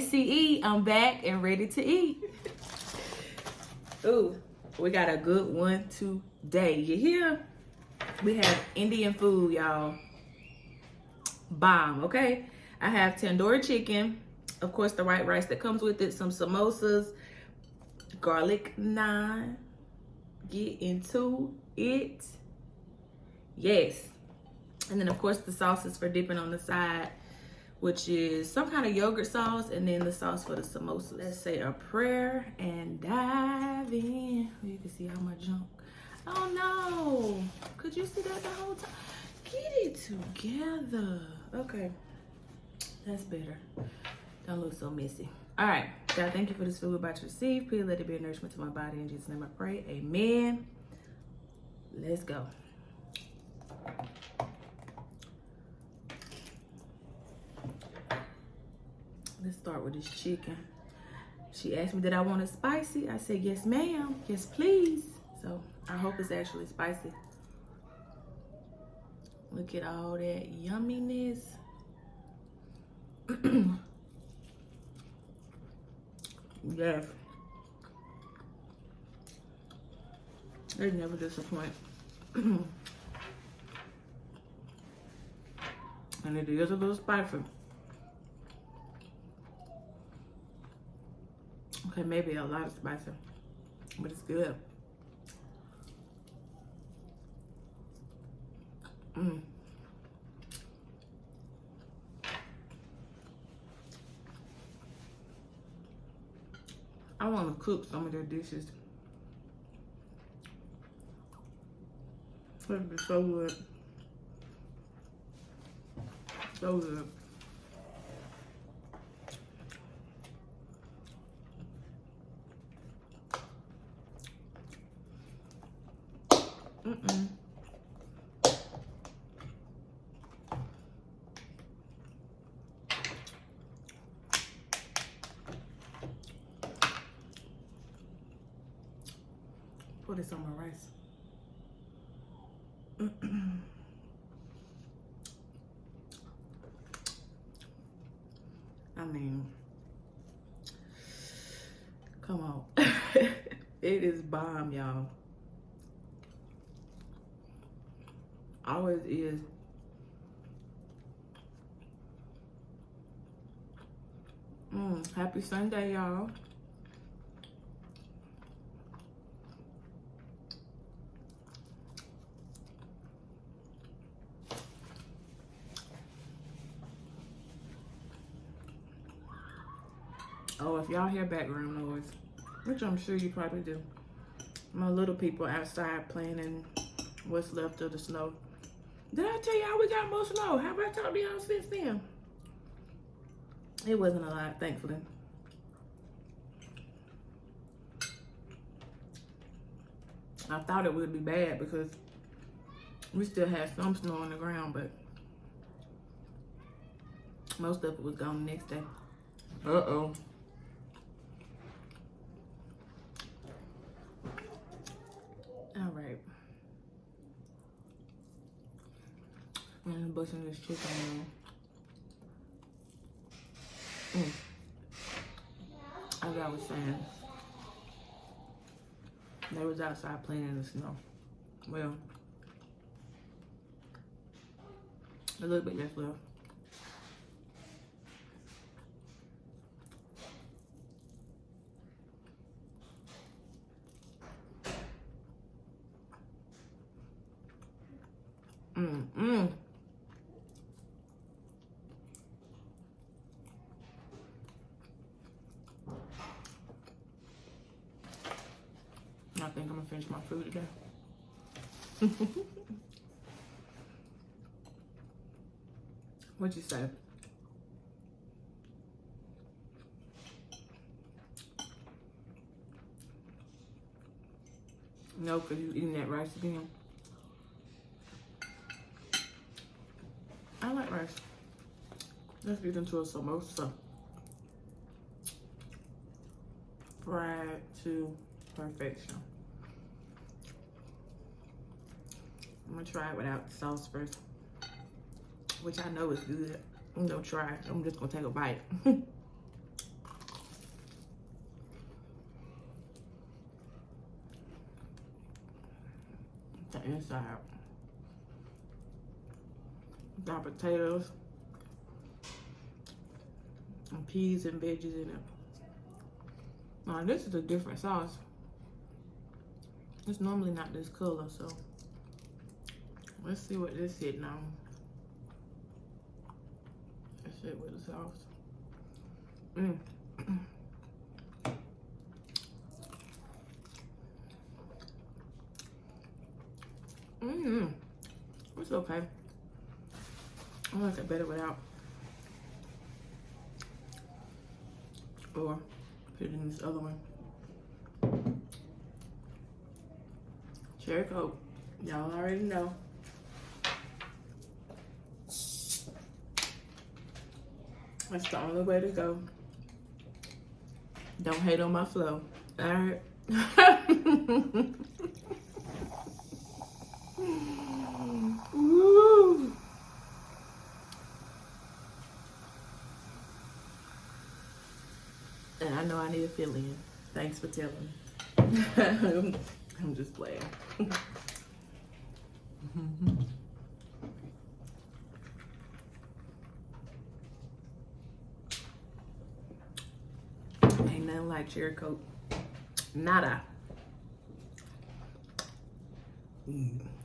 ACE, I'm back and ready to eat. Ooh, we got a good one today. You hear? We have Indian food, y'all. Bomb, okay? I have tandoori chicken, of course, the white rice that comes with it, some samosas, garlic naan. Get into it. Yes. And then, of course, the sauces for dipping on the side, which is some kind of yogurt sauce, and then the sauce for the samosas. Let's say a prayer and dive in. You can see all my junk. Oh no, could you see that the whole time? Get it together. Okay, that's better. Don't look so messy. All right, God, thank you for this food we're about to receive. Please let it be a nourishment to my body. In Jesus' name I pray, amen. Let's go. Let's start with this chicken. She asked me, did I want it spicy? I said, yes, ma'am. Yes, please. So I hope it's actually spicy. Look at all that yumminess. Yes. They never disappoint. And it is a little spicy. Okay, maybe a lot of spicy, but it's good. I want to cook some of their dishes. It'd be so good. So good. Put this on my rice. I mean, come on. It is bomb, y'all. Always is. Happy Sunday, y'all. Oh, if y'all hear background noise, which I'm sure you probably do. My little people outside playing in what's left of the snow. Did I tell y'all we got more snow? Have I talked to y'all since then? It wasn't a lot, thankfully. I thought it would be bad because we still had some snow on the ground, but most of it was gone the next day. Uh-oh. All right. I'm busting this chicken in. As I was saying, they was outside playing in the snow. Well, a little bit left left. I think I'm gonna finish my food today. What'd you say? No, because you eating that rice again. I like rice. Let's get into a samosa. Fried to perfection. I'm gonna try it without the sauce first, which I know is good. I'm gonna try it. I'm just gonna take a bite. side. Got potatoes and peas and veggies in it. Now this is a different sauce. It's normally not this color, so let's see what this hitting on. Let's hit with the sauce. It's okay. I like it better without. Or put it in this other one. Cherry Coke. Y'all already know. That's the only way to go. Don't hate on my flow. Alright. Woo. And I know I need to fill in. Thanks for telling me. I'm just playing. Ain't nothing like cherry Coke. Nada.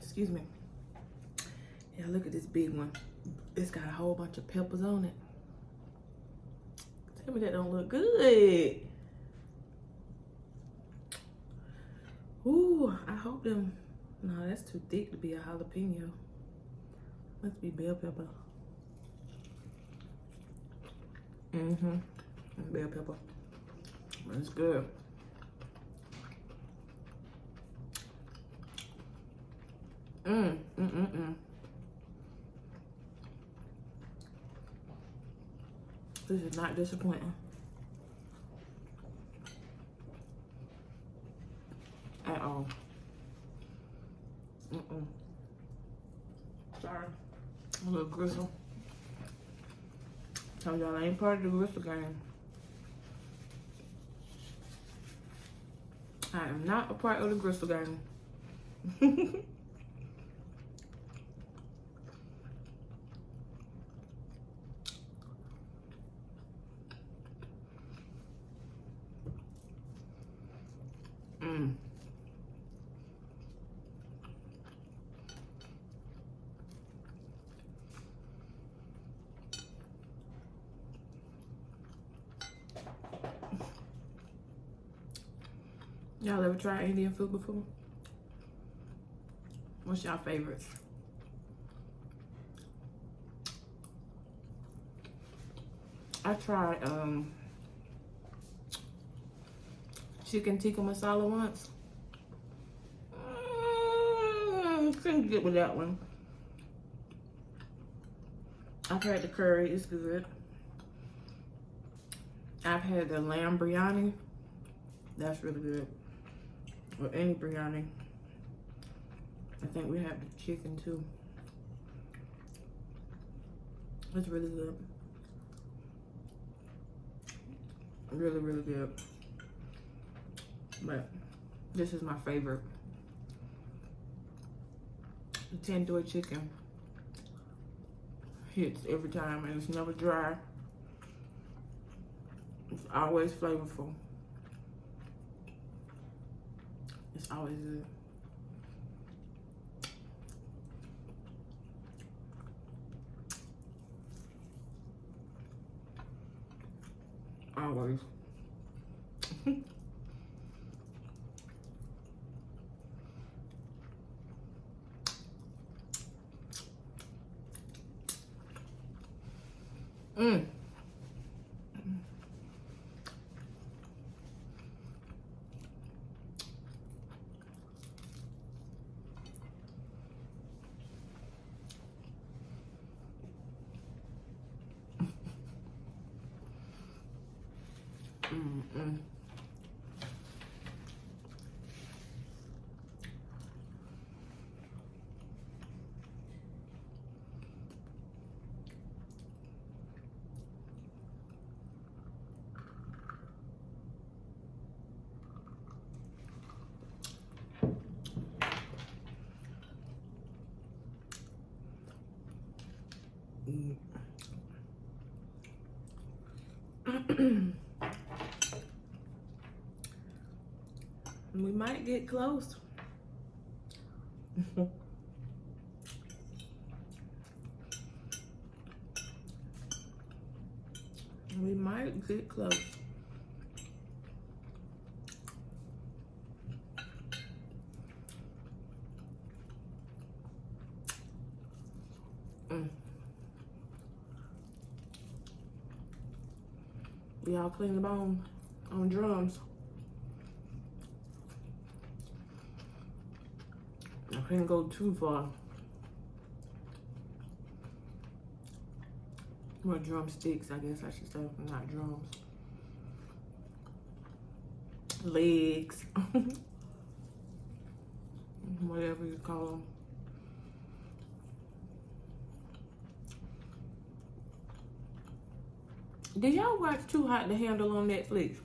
Excuse me. Yeah, look at this big one. It's got a whole bunch of peppers on it. Tell me that don't look good. Ooh, I hope them. No, that's too thick to be a jalapeno. Must be bell pepper. Bell pepper. That's good. This is not disappointing. At all. Sorry. A little gristle. Told y'all I ain't part of the gristle game. I am not a part of the gristle game. Y'all ever tried Indian food before? What's y'all favorites? I tried chicken tikka masala once. Couldn't get with that one. I've had the curry, it's good. I've had the lamb biryani. That's really good. Or any biryani. I think we have the chicken too. It's really good. Really, really good. But this is my favorite. The tandoori chicken hits every time and it's never dry. It's always flavorful. It's always good. Always. We might get close. We might get close. Y'all clean the bone on drums. I couldn't go too far. More drumsticks, I guess I should say, not drums. Legs. Whatever you call them. Did y'all watch Too Hot to Handle on Netflix?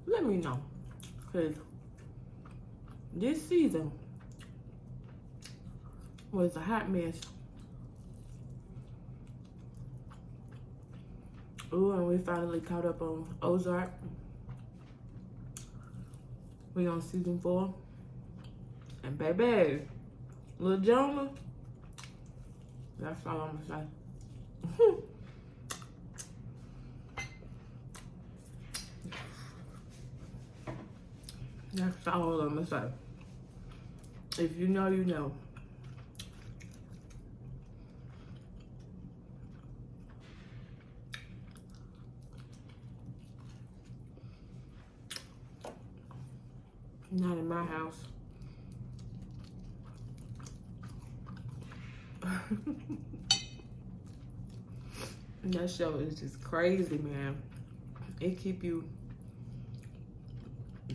Let me know. Because this season was a hot mess. Ooh, and we finally caught up on Ozark. We on season 4. And baby, Lil Jonah, that's all I'm gonna say. That's all I'm gonna say. If you know, you know. Not in my house. That show is just crazy, man. It keep you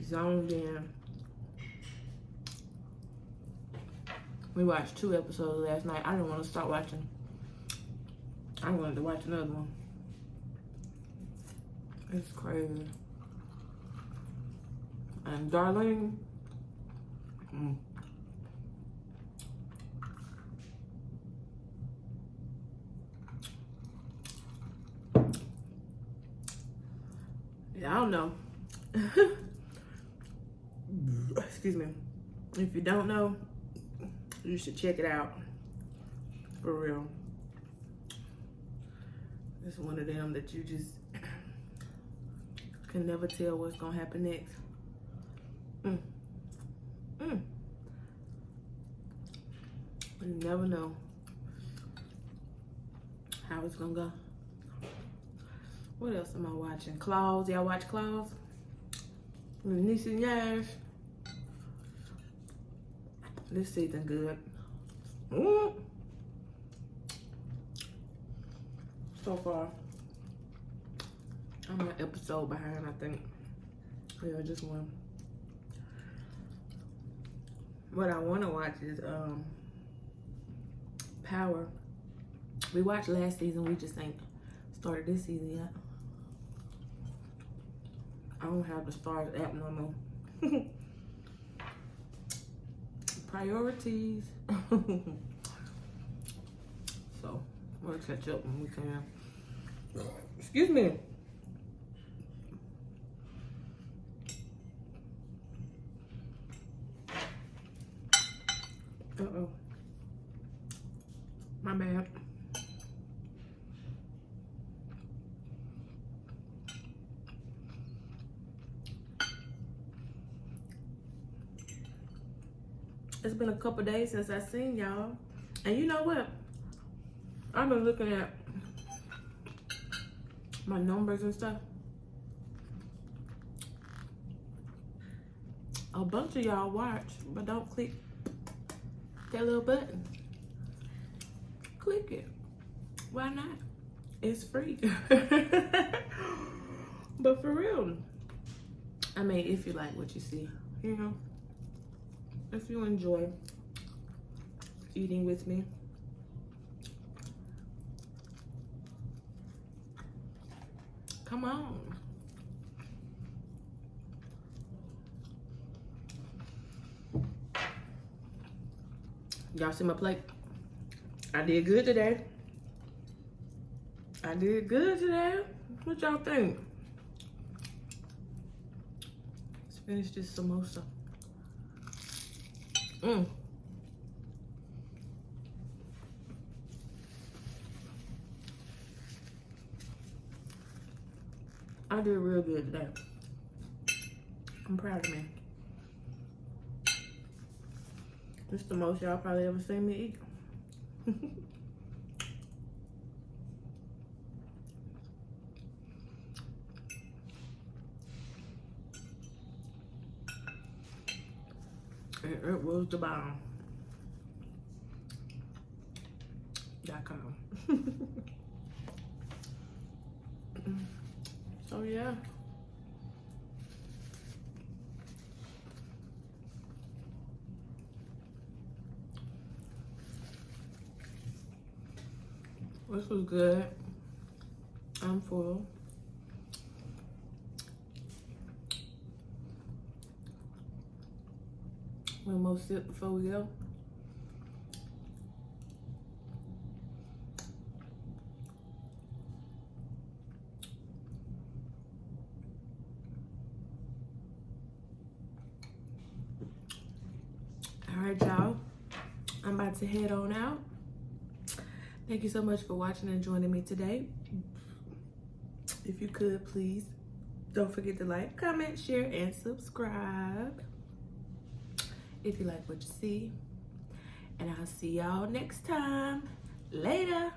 zoned in. We watched 2 episodes last night. I didn't want to stop watching. I wanted to watch another one. It's crazy. And Darlene, yeah, I don't know. Excuse me. If you don't know, you should check it out. For real. It's one of them that you just can never tell what's gonna happen next. You never know how it's gonna go. What else am I watching? Claws. Y'all watch Claws? With Niecy and Yash. This season good. So far, I'm an episode behind, I think. Yeah, just one. What I want to watch is Power. We watched last season. We just ain't started this season yet. I don't have the Stars app no more. Priorities. So we'll catch up when we can. Excuse me. Uh-oh. My bad. It's been a couple days since I seen y'all. And you know what? I've been looking at my numbers and stuff. A bunch of y'all watch, but don't click that little button. Click it. Why not? It's free. But for real, I mean, if you like what you see, you know, if you enjoy eating with me, come on. Y'all see my plate? I did good today. I did good today. What y'all think? Let's finish this samosa. I did real good today. I'm proud of me. This is the most y'all probably ever seen me eat. And it was the bomb. .com. So yeah. This was good. I'm full. One more sip before we go. All right, y'all. I'm about to head on out. Thank you so much for watching and joining me today. If you could, please don't forget to like, comment, share, and subscribe if you like what you see. And I'll see y'all next time. Later.